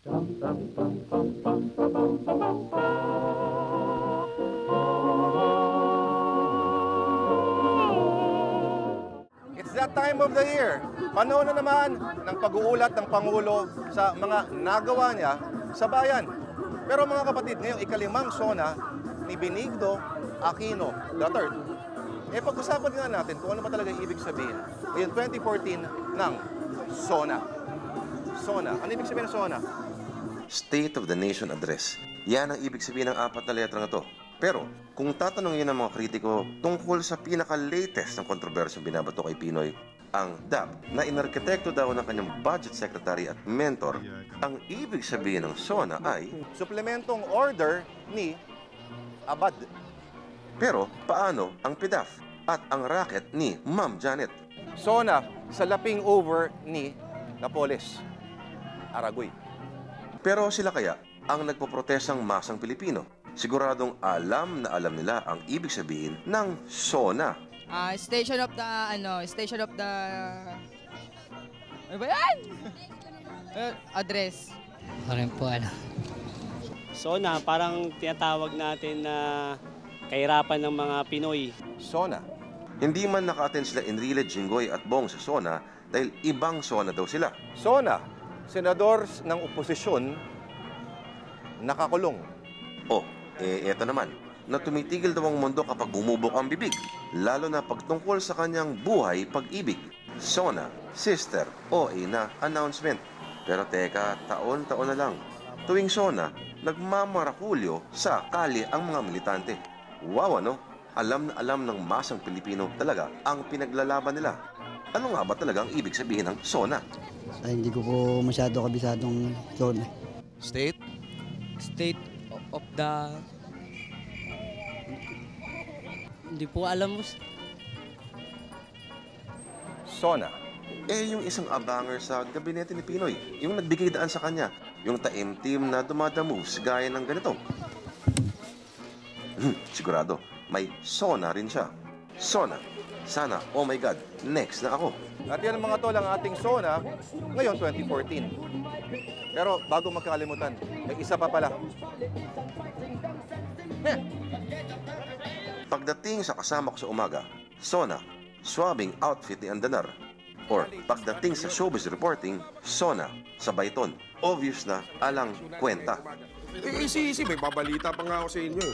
It's that time of the year. Panahon na naman ng pag-uulat ng Pangulo sa mga nagawa niya sa bayan. Pero mga kapatid, ngayong ikalimang SONA ni Benigno Aquino III. Pag-usapan nga natin kung ano ba talaga ibig sabihin ngayong 2014 ng SONA. SONA. Ano ibig sabihin ng SONA? State of the Nation Address. Yan ang ibig sabihin ng apat na letra na to. Pero, kung tatanungin ng mga kritiko tungkol sa pinaka-latest ng kontrobersyong binabato kay Pinoy, ang DAP na inarkitekto daw ng kanyang budget secretary at mentor, ang ibig sabihin ng SONA ay Suplementong order ni Abad. pero paano ang PDAF at ang racket ni Ma'am Janet? SONA sa laping over ni Napoles Aragoy. Pero sila kaya ang nagpoprotestang masang Pilipino? Siguradong alam na alam nila ang ibig sabihin ng SONA. Station of the, ano ba yan? Address. Parang po SONA, parang tinatawag natin na kahirapan ng mga Pinoy. SONA. Hindi man naka-attend sila Enrile, Jinggoy at Bong sa SONA dahil ibang SONA daw sila. SONA, senador ng oposisyon, nakakulong. Eto naman, na tumitigil daw ang mundo kapag bumubok ang bibig, lalo na pagtungkol sa kanyang buhay pag-ibig. SONA, sister, OA na announcement. Pero teka, taon-taon na lang. Tuwing SONA, nagmamarakulyo sa kalye ang mga militante. Wow, ano? Alam na alam ng masang Pilipino talaga ang pinaglalaban nila. Ano nga ba talaga ang ibig sabihin ng SONA? Ay, hindi ko po masyado kabisadong SONA. State? State of the... Hindi po alam mo. SONA. Yung isang abanger sa gabinete ni Pinoy, yung nagbigay daan sa kanya, yung taimtim na dumadamoves gaya ng ganito. Sigurado, may SONA rin siya. SONA. Sana, oh my God, next na ako. At yan mga tol ang ating SONA ngayon 2014. Pero bago magkalimutan, may isa pa pala. Pagdating sa kasama ko sa umaga, SONA, swabbing outfit ni Andanar. Or pagdating sa showbiz reporting, SONA, sa Bayton. Obvious na alang kwenta. Easy, may babalita pa nga ako sa inyo.